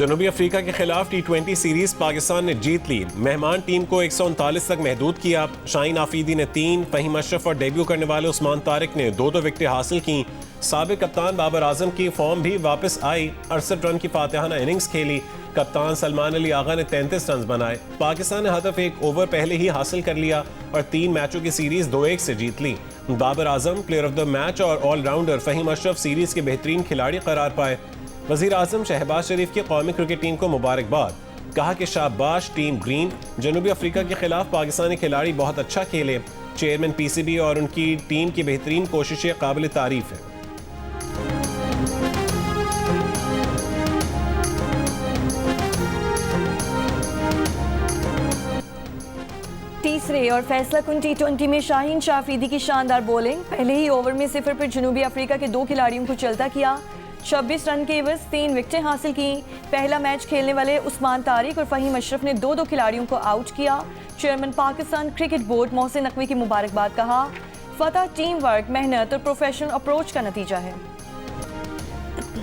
जनूबी अफ्रीका के खिलाफ T20 सीरीज पाकिस्तान ने जीत ली। मेहमान टीम को 139 तक महदूद किया। शाहीन आफरीदी ने 3, फहीम अशरफ और डेब्यू करने वाले उस्मान तारिक ने 2 विकेटें हासिल की। साबिक कप्तान बाबर आजम की फॉर्म भी वापस आई। 68 रन की फातिहाना इनिंग्स खेली। कप्तान सलमान अली आगा ने 33 रन बनाए। पाकिस्तान ने हदफ 1 ओवर पहले ही हासिल कर लिया और 3 मैचों की सीरीज 2-1 से जीत ली। Babar Azam player of the match और ऑलराउंडर फहीम अशरफ सीरीज के बेहतरीन खिलाड़ी करार पाए। वजीर आजम शहबाज शरीफ की कौमी क्रिकेट टीम को मुबारकबाद। कहा कि शाबाश टीम ग्रीन, जनूबी अफ्रीका के खिलाफ पाकिस्तानी खिलाड़ी बहुत अच्छा खेले। चेयरमैन PCB और उनकी टीम की बेहतरीन कोशिशें काबिल तारीफ है। तीसरे और फैसला कुन T20 में शाहीन आफरीदी की शानदार बॉलिंग। पहले ही ओवर में 0 पर जनूबी अफ्रीका के 2 खिलाड़ियों को चलता किया। 26 रन के एवज 3 विकेटें हासिल की। पहला मैच खेलने वाले उस्मान तारिक और फहीम अशरफ ने 2 खिलाड़ियों को आउट किया। Chairman Pakistan cricket board Mohsin Naqvi की मुबारकबाद। कहा फतह टीम वर्क, मेहनत और प्रोफेशनल अप्रोच का नतीजा है।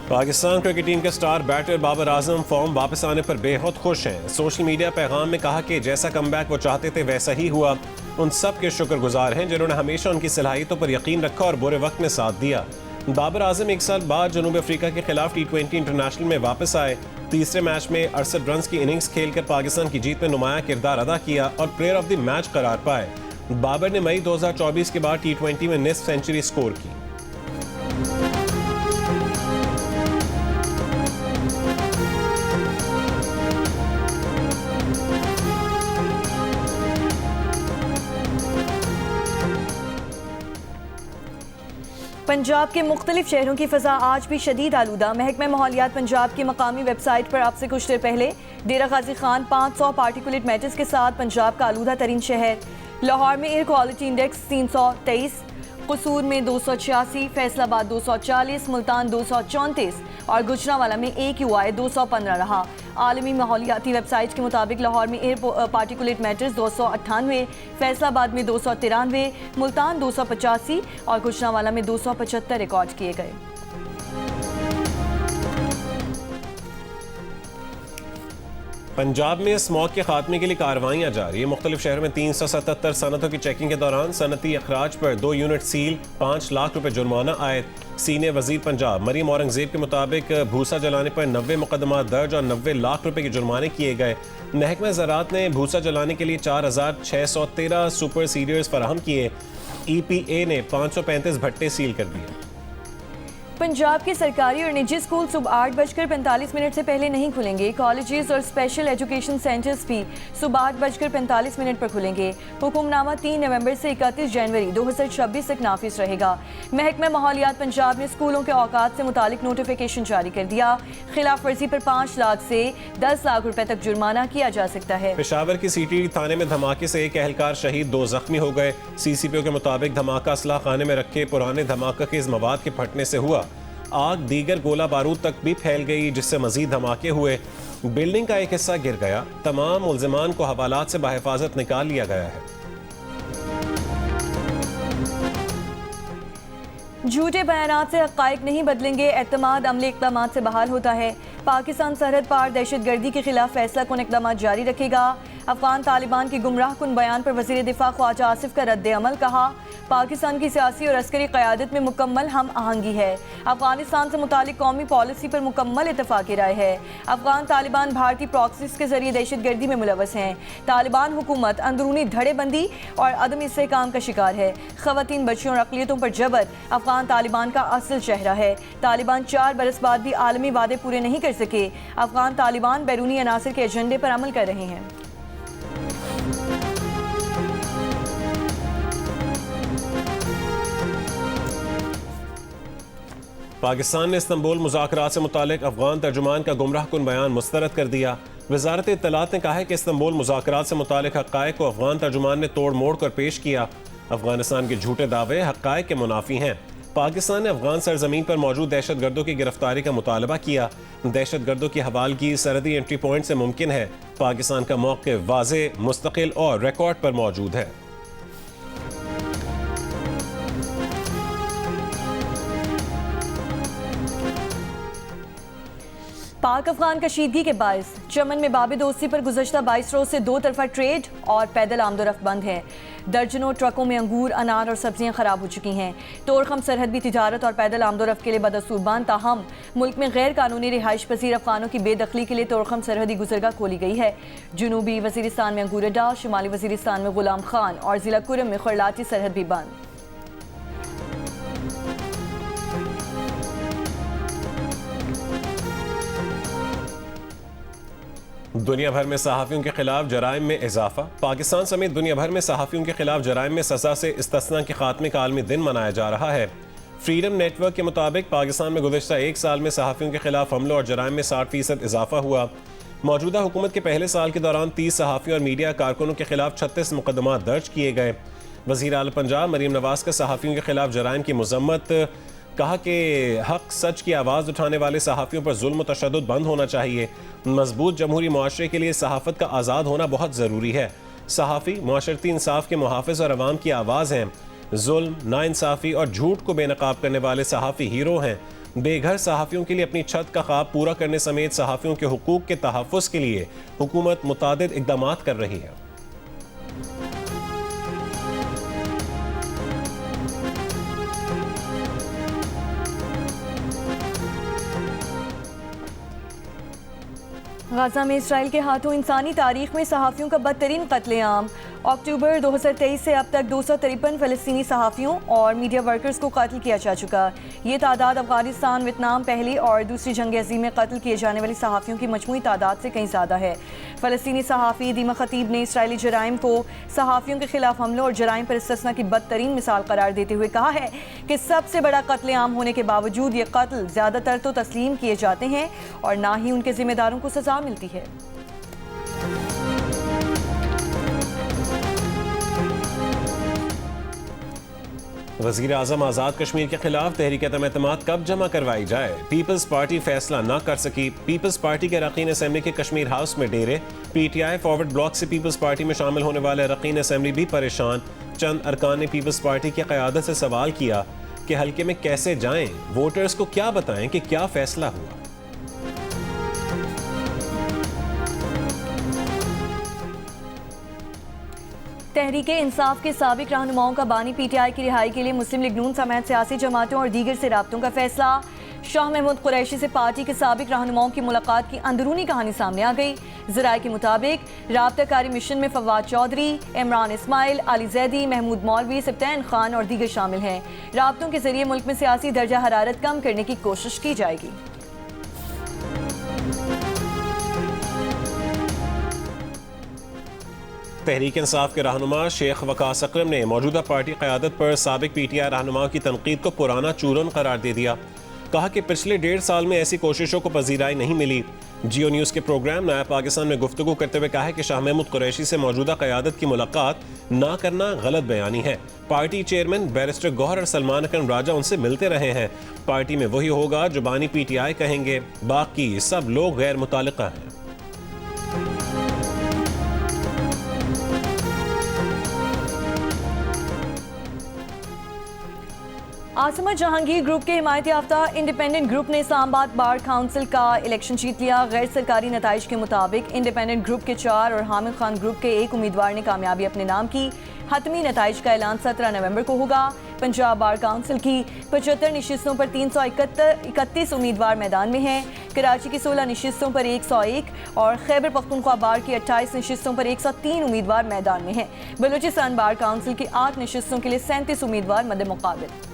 पाकिस्तान क्रिकेट टीम के star batter Babar Azam form वापस आने पर बेहद खुश हैं। सोशल मीडिया पैगाम में कहा कि जैसा कमबैक वो चाहते थे वैसा ही हुआ। उन सब के शुक्रगुजार हैं जिन्होंने हमेशा उनकी सलाहियतों पर यकीन रखा और बुरे वक्त में साथ दिया। बाबर आजम 1 साल बाद जनूबी अफ्रीका के खिलाफ T20 इंटरनेशनल में वापस आए। तीसरे मैच में 68 रन की इनिंग्स खेलकर पाकिस्तान की जीत में नुमाया किरदार अदा किया और प्लेयर ऑफ द मैच करार पाए। बाबर ने मई 2024 के बाद T20 में निस्फ सेंचुरी स्कोर की। पंजाब के मुख्तलिफ शहरों की फ़ज़ा आज भी शदीद आलूदा। महकमा माहौलियात पंजाब की मकामी वेबसाइट पर अब से कुछ देर पहले डेरा गाजी खान 500 पार्टिकुलेट मैटर्स के साथ पंजाब का आलूदा तरीन शहर। लाहौर में एयर क्वालिटी इंडेक्स 323, कसूर में 286, फैसलाबाद 240, मुल्तान 234 और गुजरांवाला में AQI 215 रहा। आलमी माहौलियाती वेबसाइट के मुताबिक लाहौर में एयर पार्टिकुलेट मैटर्स 298, फैसलाबाद में 293, मुल्तान 285 और गुजरांवाला में 275 रिकॉर्ड किए गए। पंजाब में स्मॉग के खात्मे के लिए कार्रवाइयाँ जारी है। मुख्तलिफ शहरों में 377 सनतों की चेकिंग के दौरान सनती अखराज पर 2 यूनिट सील, 5 लाख रुपए जुर्माना आयद। सीनियर वजीर पंजाब मरीम औरंगजेब के मुताबिक भूसा जलाने पर 90 मुकदमा दर्ज और 90 लाख रुपए के जुर्माने किए गए। महकमा ज़राअत ने भूसा जलाने के लिए 4613 सुपर सीडर्स फराहम किए। EPA ने 535 भट्टे सील कर दिए। पंजाब के सरकारी और निजी स्कूल सुबह 8:45 से पहले नहीं खुलेंगे। कॉलेजेस और स्पेशल एजुकेशन सेंटर्स भी सुबह 8:45 पर खुलेंगे। हुक्मनामा 3 नवंबर से 31 जनवरी 2026 तक नाफिज रहेगा। महकमा माहौलियात पंजाब ने स्कूलों के औकात से मुतालिक नोटिफिकेशन जारी कर दिया। खिलाफ वर्जी पर 5 लाख से 10 लाख रुपए तक जुर्माना किया जा सकता है। पेशावर की CTD थाने में धमाके से 1 एहलकार शहीद, 2 जख्मी हो गए। CCPO के मुताबिक धमाका असलाह खाने में रखे पुराने धमाका के इस मवाद के फटने से हुआ। आग दीगर गोला बारूद तक भी फैल गई जिससे मजीद धमाके हुए। बिल्डिंग का एक हिस्सा गिर गया। तमाम मुल्जिमान को हवालात से बाहिफाजत निकाल लिया गया है। झूठे बयानात से हक़ाइक़ नहीं बदलेंगे, एतमाद अमली इक़दामात से बहाल होता है। पाकिस्तान सरहद पार दहशतगर्दी के खिलाफ फैसला कुन इक़दामात जारी रखेगा। अफ़गान तालिबान के गुमराह कुन बयान पर वज़ीर दिफ़ा ख्वाजा आसिफ का रद्द अमल। कहा पाकिस्तान की सियासी और अस्करी क़यादत में मुकम्मल हम आहंगी है। अफ़गानिस्तान से मुतालिक कौमी पॉलिसी पर मुकम्मल इत्तफ़ाक़ी राय है। अफ़गान तालिबान भारतीय प्रॉक्सीज़ के ज़रिए दहशतगर्दी में मुलव्वस हैं। तालिबान हुकूमत अंदरूनी धड़ेबंदी और अदम इस्तेहकाम का शिकार है। ख़वातीन, बच्चों और अक़लियतों पर जबर अफ़गान तालिबान का असल चेहरा है। तालिबान 4 बरस बाद भी आलमी वादे पूरे नहीं कर सके। अफ़गान तालिबान बैरूनी अनासर के एजेंडे पर अमल कर रहे हैं। पाकिस्तान ने इस्तंबुल मुज़ाकरात से मुतालिक अफगान तर्जुमान का गुमराह कुन बयान मुस्तरद कर दिया। वज़ारत इत्तलात ने कहा है कि इस्तंबुल मुज़ाकरात से मुतालिक हक़ाइक़ को अफगान तर्जुमान ने तोड़ मोड़ कर पेश किया। अफगानिस्तान के झूठे दावे हक़ाइक़ के मुनाफी हैं। पाकिस्तान ने अफगान सरजमीन पर मौजूद दहशतगर्दों की गिरफ्तारी का मुतालबा किया। दहशतगर्दों की हवालगी सरहदी एंट्री पॉइंट से मुमकिन है। पाकिस्तान का मौक़िफ़ वाज़े, मुस्तकिल और रिकॉर्ड पर मौजूद है। पाक अफगान कशीदगी के बायस चमन में बाब दोस्ती पर गुज़श्ता 22 रोज से दो तरफा ट्रेड और पैदल आमदोरफ्त बंद है। दर्जनों ट्रकों में अंगूर, अनार और सब्जियां खराब हो चुकी हैं। तोरखम सरहद भी तिजारत और पैदल आमदोरफ्त के लिए बदस्तूर बंद। ताहम मुल्क में गैर कानूनी रिहाइश पजीर अफगानों की बेदखली के लिए तोरखम सरहदी गुजरगाह खोली गई है। जनूबी वजीरिस्तान में अंगूर अड्डा, शुमाली वजीरिस्तान में गुलाम खान और जिला कुरम में खरलाती सरहद भी बंद। दुनिया भर में सहाफ़ियों के खिलाफ जराइम में इजाफा। पाकिस्तान समेत दुनिया भर में सहाफ़ियों के खिलाफ जराइम में सज़ा से इस्तिस्ना के खात्मे का आलमी दिन मनाया जा रहा है। फ्रीडम नेटवर्क के मुताबिक पाकिस्तान में गुज़श्ता एक साल में सहाफ़ियों के खिलाफ हमलों और जराइम में 60% इजाफा हुआ। मौजूदा हुकूमत के पहले साल के दौरान 30 सहाफ़ियों और मीडिया कारकुनों के खिलाफ 36 मुकदमा दर्ज किए गए। वज़ीर आला पंजाब मरीम नवाज़ का सहाफ़ियों के खिलाफ जराइम की मज़म्मत, कहा कि हक सच की आवाज़ उठाने वाले सहाफ़ियों पर जुल्म तशद्दुद बंद होना चाहिए। मजबूत जमहूरी मुआशरे के लिए सहाफ़त का आज़ाद होना बहुत ज़रूरी है। सहाफ़ी मुआशरती इंसाफ के मुहाफ़िज़ और अवाम की आवाज़ हैं। जुल्म, नाइंसाफ़ी और झूठ को बेनकाब करने वाले सहाफ़ी हीरो हैं। बेघर सहाफ़ियों के लिए अपनी छत का ख्वाब पूरा करने समेत सहाफ़ियों के हुकूक के तहफ़्फ़ुज़ के लिए हुकूमत मुतादिद इक़दामात कर रही है। गाज़ा में इसराइल के हाथों इंसानी तारीख में सहाफ़ियों का बदतरीन कत्लेआम। अक्टूबर 2023 से अब तक 253 फ़लस्तीनी सहाफ़ियों और मीडिया वर्कर्स को कत्ल किया जा चुका। ये तादाद अफ़गानिस्तान, वियतनाम, पहली और दूसरी जंग अज़ीम में कत्ल किए जाने वाली सहाफ़ियों की मजमूई तादाद से कहीं ज़्यादा है। फ़लस्तीनी सहाफ़ी दीमा खतीब ने इसराइली जराइम को सहाफ़ियों के खिलाफ हमलों और जराइम पर इस्तिस्ना की बदतरीन मिसाल करार देते हुए कहा है कि सबसे बड़ा कत्लेआम होने के बावजूद ये कत्ल ज़्यादातर तो तस्लीम किए जाते हैं और ना ही उनके ज़िम्मेदारों को सज़ा मिलती है। वज़ीर आज़म आज़ाद कश्मीर के खिलाफ तहरीक एतमाद कब जमा करवाई जाए, पीपल्स पार्टी फैसला न कर सकी। पीपल्स पार्टी के अरकान असेंबली के कश्मीर हाउस में डेरे। PTI फॉरवर्ड ब्लॉक से पीपल्स पार्टी में शामिल होने वाले अरकान असेंबली भी परेशान। चंद अरकान ने पीपल्स पार्टी की क़यादत से सवाल किया कि हल्के में कैसे जाएं, वोटर्स को क्या बताएं कि क्या फैसला हुआ। तहरीक इंसाफ के साबिक रहनुमाओं का बानी PTI की रिहाई के लिए मुस्लिम लीग नून समेत सियासी जमातों और दीगर से राब्तों का फैसला। शाह महमूद कुरैशी से पार्टी के साबिक रहनुमाओं की मुलाकात की अंदरूनी कहानी सामने आ गई। ज़राए के मुताबिक राब्ताकारी मिशन में फवाद चौधरी, इमरान इस्माइल, अली जैदी, महमूद मौलवी, सब्तैन खान और दीगर शामिल हैं। राब्तों के जरिए मुल्क में सियासी दर्जा हरारत कम करने की कोशिश की जाएगी। तहरीक इंसाफ के रहनुमा शेख वकास अकरम ने मौजूदा पार्टी क़यादत पर साबिक PTI रहनुमाओं की तनकीद को पुराना चूरन करार दे दिया। कहा कि पिछले 1.5 साल में ऐसी कोशिशों को पजीराई नहीं मिली। जियो न्यूज़ के प्रोग्राम नया पाकिस्तान में गुफ्तगू करते हुए कहा है कि शाह महमूद कुरैशी से मौजूदा क़यादत की मुलाकात ना करना गलत बयानी है। पार्टी चेयरमैन बैरिस्टर गौहर और सलमान अकरम राजा उनसे मिलते रहे हैं। पार्टी में वही होगा जो बानी PTI कहेंगे, बाकी सब लोग गैर मुताल्लिक़ा हैं। आसमा जहांगीर ग्रुप के हिमायत याफ्ता इंडिपेंडेंट ग्रुप ने इस्लामाबाद बार काउंसिल का इलेक्शन जीत लिया। गैर सरकारी नताइज के मुताबिक इंडिपेंडेंट ग्रुप के 4 और हामिद खान ग्रुप के 1 उम्मीदवार ने कामयाबी अपने नाम की। हतमी नताइज का ऐलान 17 नवंबर को होगा। पंजाब बार काउंसिल की 75 नशिस्तों पर 331 उम्मीदवार मैदान में हैं। कराची की 16 नशिस्तों पर 101 और खैबर पख्तूनख्वा बार की 28 नशिस्तों पर 103 उम्मीदवार मैदान में हैं। बलूचिस्तान बार काउंसिल की 8 नशिस्तों के लिए 37 उम्मीदवार मद्दे मुकाबिल।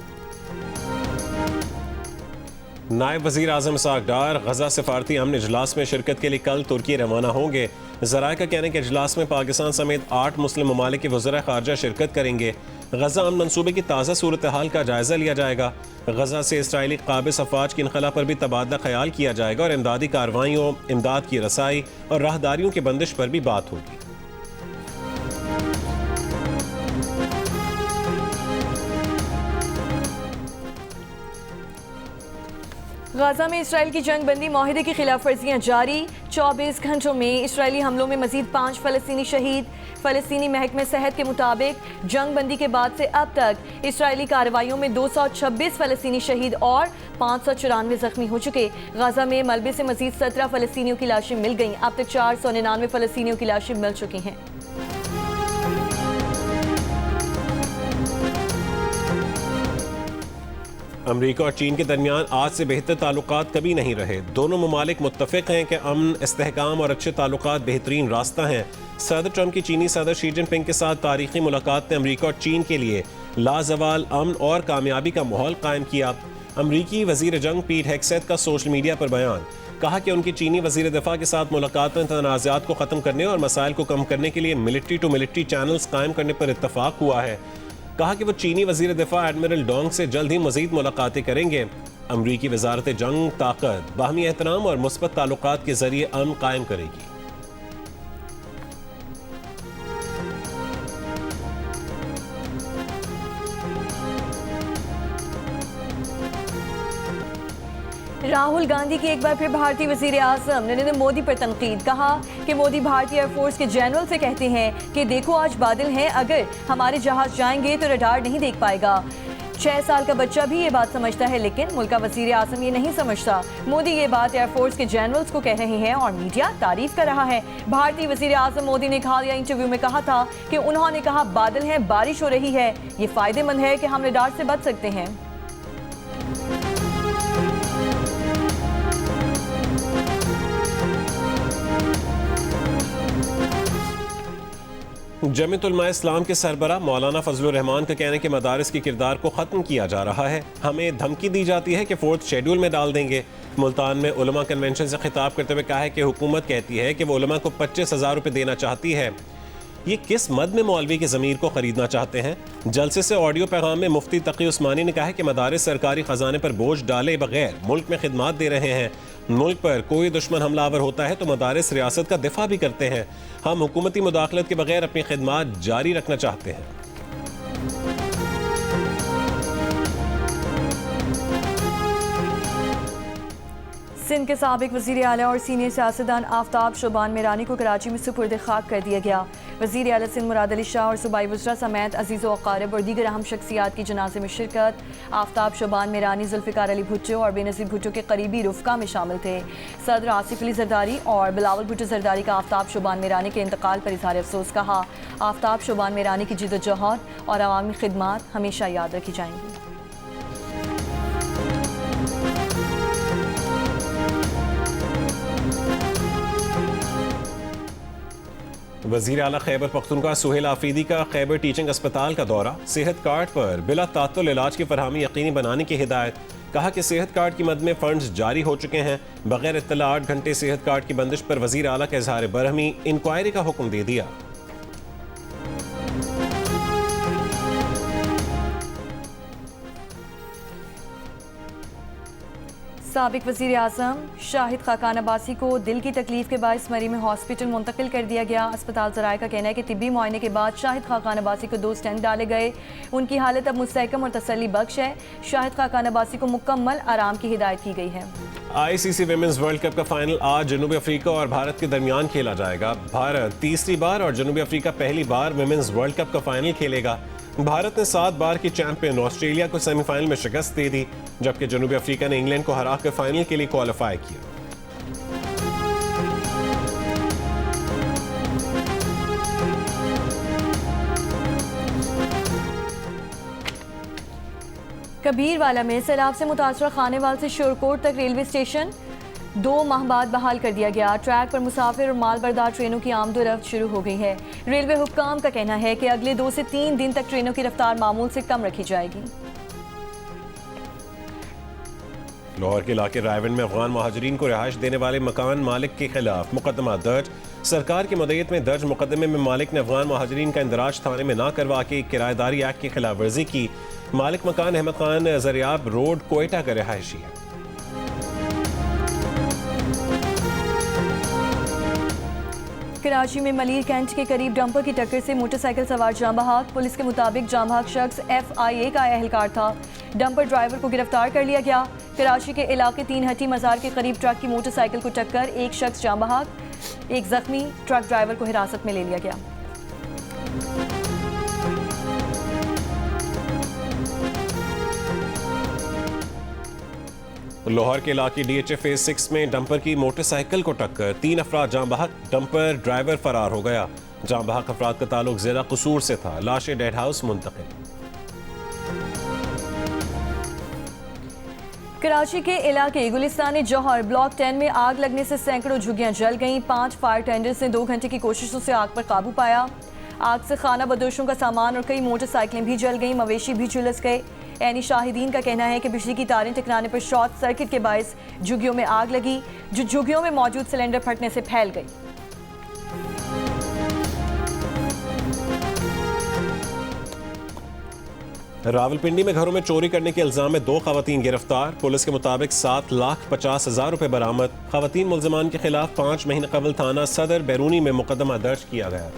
नायब वज़ीर आज़म इसहाक़ डार गजा सिफारती अमन इजलास में शिरकत के लिए कल तुर्की रवाना होंगे। ज़राए का कहना है कि इजलास में पाकिस्तान समेत 8 मुस्लिम ममालिक के वज़ीर ख़ारजा शिरकत करेंगे। गजा अमन मनसूबे की ताज़ा सूरत हाल का जायज़ा लिया जाएगा। गजा से इसराइली क़ाबिज़ अफ़वाज की इनखला पर भी तबादला ख्याल किया जाएगा और इमदादी कार्रवाइयों, इमदाद की रसाई और राहदारियों की बंदिश पर भी बात होगी। गाजा में इसराइल की जंग बंदी माहिदे की खिलाफ वर्जियाँ जारी। 24 घंटों में इसराइली हमलों में मजीद 5 फ़लस्तीनी शहीद। फ़लस्तीनी महकमे सेहत के मुताबिक जंग बंदी के बाद से अब तक इसराइली कार्रवाइयों में 226 फ़लस्तीनी शहीद और 594 जख्मी हो चुके। गाजा में मलबे से मजीद 17 फ़लस्तीनियों की लाशें मिल गईं। अब तक 499 फ़लस्तीनियों की लाशें मिल चुकी हैं। अमरीका और चीन के दरमियान आज से बेहतर ताल्लुकात कभी नहीं रहे। दोनों ममालिक मुत्तफ़िक़ हैं कि अमन, इस्तेहकाम और अच्छे ताल्लुकात बेहतरीन रास्ता हैं। सदर ट्रंप की चीनी सदर शी जिनपिंग के साथ तारीखी मुलाकात ने अमरीका और चीन के लिए लाजवाल अमन और कामयाबी का माहौल कायम किया। अमरीकी वज़ीर जंग पीट हेग्सेथ का सोशल मीडिया पर बयान, कहा कि उनकी चीनी वज़ीर दिफा के साथ मुलाकात में तनाज़ात को ख़त्म करने और मसाइल को कम करने के लिए मिलिट्री टू मिलिट्री चैनल्स कायम करने पर इत्तफाक हुआ है। कहा कि वो चीनी वज़ीर दिफा एडमिरल डोंग से जल्द ही मज़ीद मुलाकातें करेंगे। अमरीकी वज़ारत जंग ताकत, बाहमी एहतराम और मुस्बत ताल्लुकात के ज़रिए अमन कायम करेगी। राहुल गांधी की एक बार फिर भारतीय वजीर आज़म नरेंद्र मोदी पर तनकीद। कहा कि मोदी भारतीय एयरफोर्स के जनरल से कहते हैं कि देखो आज बादल हैं, अगर हमारे जहाज जाएंगे तो रडार नहीं देख पाएगा। 6 साल का बच्चा भी ये बात समझता है, लेकिन मुल्क का वजीर आज़म ये नहीं समझता। मोदी ये बात एयरफोर्स के जनरल्स को कह रहे हैं और मीडिया तारीफ कर रहा है। भारतीय वजीर आज़म मोदी ने हालिया इंटरव्यू में कहा था कि उन्होंने कहा बादल हैं, बारिश हो रही है, ये फायदेमंद है कि हम रडार से बच सकते हैं। जमीयत उलमा इस्लाम के सरबरा मौलाना फजलुर रहमान का कहना है कि मदारिस के किरदार को ख़त्म किया जा रहा है। हमें धमकी दी जाती है कि 4th शेड्यूल में डाल देंगे। मुल्तान में उलमा कन्वेंशन से खिताब करते हुए कहा है कि हुकूमत कहती है कि वो उलमा को 25,000 रुपये देना चाहती है। ये किस मद में मौलवी की ज़मीर को ख़रीदना चाहते हैं? जलसे से ऑडियो पैगाम में मुफ्ती तकी उस्मानी ने कहा है कि मदारिस सरकारी ख़जाने पर बोझ डाले बगैर मुल्क में खिदमात दे रहे हैं। मुल्क पर कोई दुश्मन हमलावर होता है तो मदारिस रियासत का दिफा भी करते हैं। हम हुकूमती मुदाखलत के बगैर अपनी खिदमात जारी रखना चाहते हैं। सिंध के साबिक वज़ीर आला और सीनियर सियासतदान आफ्ताब शोबान मीरानी को कराची में सुपुर्द खाक कर दिया गया। वज़ीर आला सिंध मुराद अली शाह और सूबाई वज़रा समेत अजीज़ व अक़ारिब और दीगर अहम शख्सियात की जनाजे में शिरकत। आफ्ताब शोबान मीरानी जुल्फ़िकार अली भुट्टो और बेनज़ीर भुट्टो के करीबी रुफ़का में शामिल थे। सदर आसिफ अली जरदारी और बिलावल भुट्टो जरदारी का आफ्ताब शोबान मीरानी के इंतकाल पर इज़हार अफसोस कहा। आफ्ताब शोबान मीरानी की जिद्दोजहद और अवामी खिदमात हमेशा याद रखी जाएंगी। वज़ीर आला खैबर पख्तूनख्वा सुहेल आफरीदी का खैबर टीचिंग अस्पताल का दौरा। सेहत कार्ड पर बिला तात्तुल इलाज की फरहमी यकीनी बनाने की हिदायत। कहा कि सेहत कार्ड की मद में फंड्स जारी हो चुके हैं। बगैर इत्तला 8 घंटे सेहत कार्ड की बंदिश पर वज़ीर आला का इजहार बरहमी, इंक्वायरी का हुक्म दे दिया। साबिक वज़ीर आज़म शाहिद खाकान अब्बासी को दिल की तकलीफ के बायस मरी में हॉस्पिटल मुंतकिल कर दिया गया। अस्पताल ज़राए का कहना है कि तिब्बी मुआयने के बाद शाहिद खाकान अब्बासी को 2 स्टेंट डाले गए। उनकी हालत अब मुस्तहकम और तसल्ली बख्श है। शाहिद खाकान अब्बासी को मुकम्मल आराम की हिदायत की गई है। ICC विमेंस वर्ल्ड कप का फाइनल आज जनूबी अफ्रीका और भारत के दरमियान खेला जाएगा। भारत तीसरी बार और जनूबी अफ्रीका पहली बार विमेंस वर्ल्ड कप का फाइनल खेलेगा। भारत ने 7 बार की चैंपियन ऑस्ट्रेलिया को सेमीफाइनल में शिकस्त दे दी, जबकि जनूबी अफ्रीका ने इंग्लैंड को हराकर फाइनल के लिए क्वालिफाई किया। कबीरवाला में सैलाब से मुतासरा खानेवाल से शोरकोट तक रेलवे स्टेशन 2 माह बाद बहाल कर दिया गया। ट्रैक पर मुसाफिर और माल बरदार ट्रेनों की आमदोरफ्त शुरू हो गई है। रेलवे हुक्काम का कहना है कि अगले 2 से 3 दिन तक ट्रेनों की रफ्तार मामूल से कम रखी जाएगी। लाहौर के इलाके रायवन में अफगान महाजरीन को रिहाइश देने वाले मकान मालिक के खिलाफ मुकदमा दर्ज। सरकार की मदईयत में दर्ज मुकदमे में मालिक ने अफगान महाजरीन का इंदराज थाने में ना करवा के किराएदारी एक्ट की खिलाफ वर्जी की। मालिक मकान अहमद खान जरियाब रोड कोयटा का रिहायशी है। कराची में मलीर कैंट के करीब डंपर की टक्कर से मोटरसाइकिल सवार जाँ बहक। पुलिस के मुताबिक जाँ बहक शख्स FIA का एहलकार था। डंपर ड्राइवर को गिरफ्तार कर लिया गया। कराची के इलाके 3 हट्टी मज़ार के करीब ट्रक की मोटरसाइकिल को टक्कर, एक शख्स जाँ बहक, एक जख्मी, ट्रक ड्राइवर को हिरासत में ले लिया गया। लाहौर के इलाके DHA फेज 6 में डंपर की मोटरसाइकिल को टक्कर, 3 अफराद जाँ बहक, डंपर ड्राइवर फरार हो गया। जाँ बहक अफराद का ताल्लुक जिला कसूर से था। लाशें डेड हाउस मुंतकिल। कराची के इलाके गुलिस्तान जौहर ब्लॉक 10 में आग लगने से सैकड़ों झुग्गियां जल गईं। 5 फायर टेंडर्स ने 2 घंटे की कोशिशों से आग पर काबू पाया। आग से खाना बदोशों का सामान और कई मोटरसाइकिलें भी जल गईं, मवेशी भी झुलस गए। ऐनी शाहिदीन का कहना है कि बिजली की तारें टकराने पर शॉर्ट सर्किट के बायस झुग्गियों में आग लगी, जो झुग्गियों में मौजूद सिलेंडर फटने से फैल गई। रावलपिंडी में घरों में चोरी करने के इल्जाम में 2 खवातीन गिरफ्तार। पुलिस के मुताबिक 7,50,000 रुपए बरामद। खवातीन मुल्जिमान के खिलाफ 5 महीने कबल थाना सदर बैरूनी में मुकदमा दर्ज किया गया।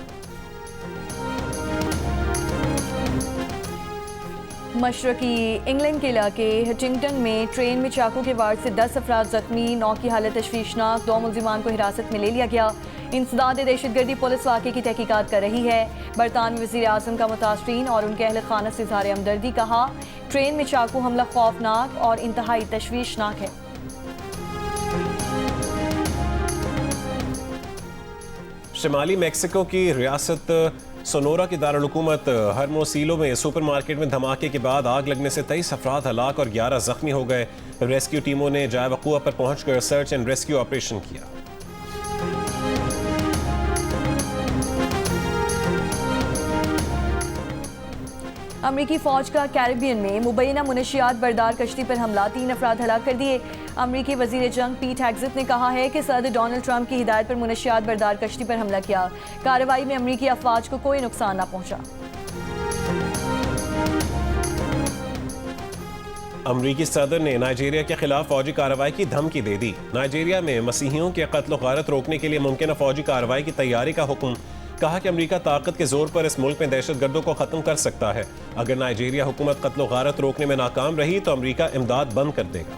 मशरकी इंग्लैंड के इलाके हटिंगटन में ट्रेन में चाकू के वार से 10 अफराद जख्मी, 9 की हालत तशवीशनाक, 2 मुल्जिमान को हिरासत में ले लिया गया। इंसदाद दहशतगर्दी पुलिस वाक़े की तहकीकात कर रही है। बरतानवी वज़ीर आज़म का मुतासरीन और उनके अहल खाना से इज़हार हमदर्दी, कहा ट्रेन में चाकू हमला खौफनाक और इंतहाई तशवीशनाक है। शिमाली मैक्सिको की रियासत सोनोरा की दारुल-हुकूमत हर्मोसिलो में सुपरमार्केट में धमाके के बाद आग लगने से 23 अफराद हलाक और 11 जख्मी हो गए। रेस्क्यू टीमों ने जाए वक़ूआ पर पहुंचकर सर्च एंड रेस्क्यू ऑपरेशन किया। अमरीकी फौज का कैरिबियन में मुबैना मुनशियात बरदार कश्ती पर हमला, 3 अफराद हलाक कर दिए। अमरीकी वजीर जंग पीट हेग्सेथ ने कहा है कि सदर डोनाल्ड ट्रंप की हिदायत पर मुनशियात बरदार कश्ती पर हमला किया। कार्रवाई में अमरीकी अफवाज को कोई नुकसान न पहुंचा। अमरीकी सदर ने नाइजीरिया के खिलाफ फौजी कार्रवाई की धमकी दे दी। नाइजीरिया में मसीहियों के कत्ल गारत रोकने के लिए मुमकिन फौजी कार्रवाई की तैयारी का हुक्म। कहा कि अमेरिका ताकत के जोर पर इस मुल्क में दहशतगर्दों को खत्म कर सकता है। अगर नाइजीरिया हुकूमत कत्ल गारत रोकने में नाकाम रही तो अमेरिका इमदाद बंद कर देगा।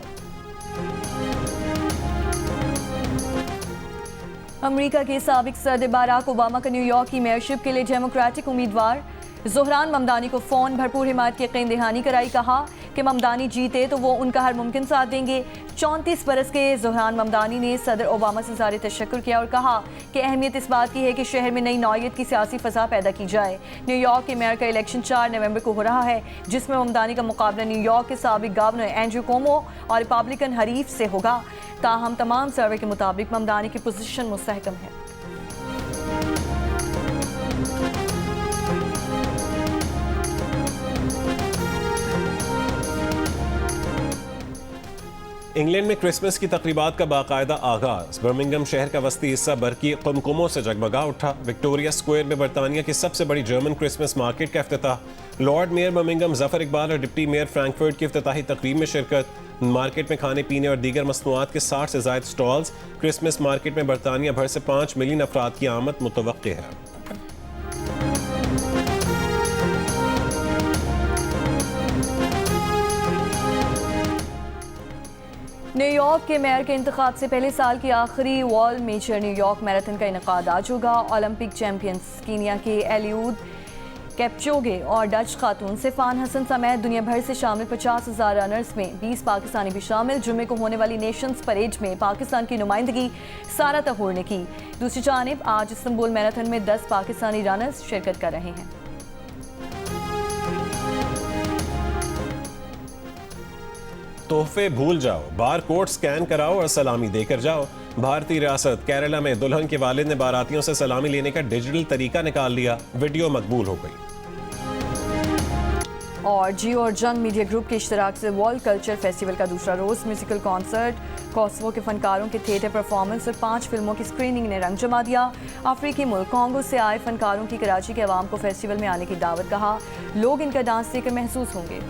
अमेरिका के साबिक सदर बाराक ओबामा का न्यूयॉर्क की मेयरशिप के लिए डेमोक्रेटिक उम्मीदवार ज़ोहरान ममदानी को फ़ोन भरपूर हिमायत की यकीन दहानी कराई। कहा कि ममदानी जीते तो वो उनका हर मुमकिन साथ देंगे। 34 बरस के ज़ोहरान ममदानी ने सदर ओबामा से ज़ाहिर तशक्कुर किया और कहा कि अहमियत इस बात की है कि शहर में नई नौयत की सियासी फ़ज़ा पैदा की जाए। न्यूयॉर्क के मेयर का इलेक्शन 4 नवंबर को हो रहा है, जिसमें ममदानी का मुकाबला न्यूयॉर्क के साबिक गवर्नर एंड्रू कोमो और रिपब्लिकन हरीफ से होगा। ताहम तमाम सर्वे के मुताबिक ममदानी की पोजीशन मुस्तहकम है। इंग्लैंड में क्रिसमस की तकरीबात का बाकायदा आगाज। बर्मिंघम शहर का वस्ती हिस्सा बरकी कुमकुमों से जगमगा उठा। विक्टोरिया स्क्वायर में बरतानिया की सबसे बड़ी जर्मन क्रिसमस मार्केट का इफ्तिताह। Lord mayor Birmingham Zafar Iqbal और डिप्टी मेयर फ्रैंकफर्ट की इफ्तिताही तकरीब में शिरकत। मार्केट में खाने पीने और दीगर मसनूआत के 60 से ज़ायद स्टॉल्स। क्रिसमस मार्केट में बरतानिया भर से 5 मिलियन अफराद की आमद मुतवक्के है। न्यूयॉर्क के मेयर के इंतखाब से पहले साल की आखिरी वॉल मेजर न्यूयॉर्क मैराथन का इनकाद आज होगा। ओलंपिक चैंपियंस कीनिया के एलियूद कैप्चोगे और डच खातून सिफान हसन समेत दुनिया भर से शामिल 50,000 रनर्स में 20 पाकिस्तानी भी शामिल। जुम्मे को होने वाली नेशंस परेड में पाकिस्तान की नुमाइंदगी सारा तहूर ने की। दूसरी जानिब आज इस्तांबुल मैराथन में 10 पाकिस्तानी रनर्स शिरकत कर रहे हैं। तोहफे भूल जाओ, बार कोड स्कैन कराओ और सलामी देकर जाओ। भारतीय रियासत केरला में दुल्हन के वालिद ने बारातियों से सलामी लेने का डिजिटल तरीका निकाल लिया। वीडियो मकबूल हो गई। और जियो और जंग मीडिया ग्रुप के इश्तराक से वर्ल्ड कल्चर फेस्टिवल का दूसरा रोज म्यूजिकल कॉन्सर्ट, कोसोवो के फनकारों के थिएटर परफॉर्मेंस और 5 फिल्मों की स्क्रीनिंग ने रंग जमा दिया। अफ्रीकी मुल्क कॉन्गो से आए फनकारों की कराची के अवाम को फेस्टिवल में आने की दावत। कहा लोग इनका डांस देखकर महसूस होंगे।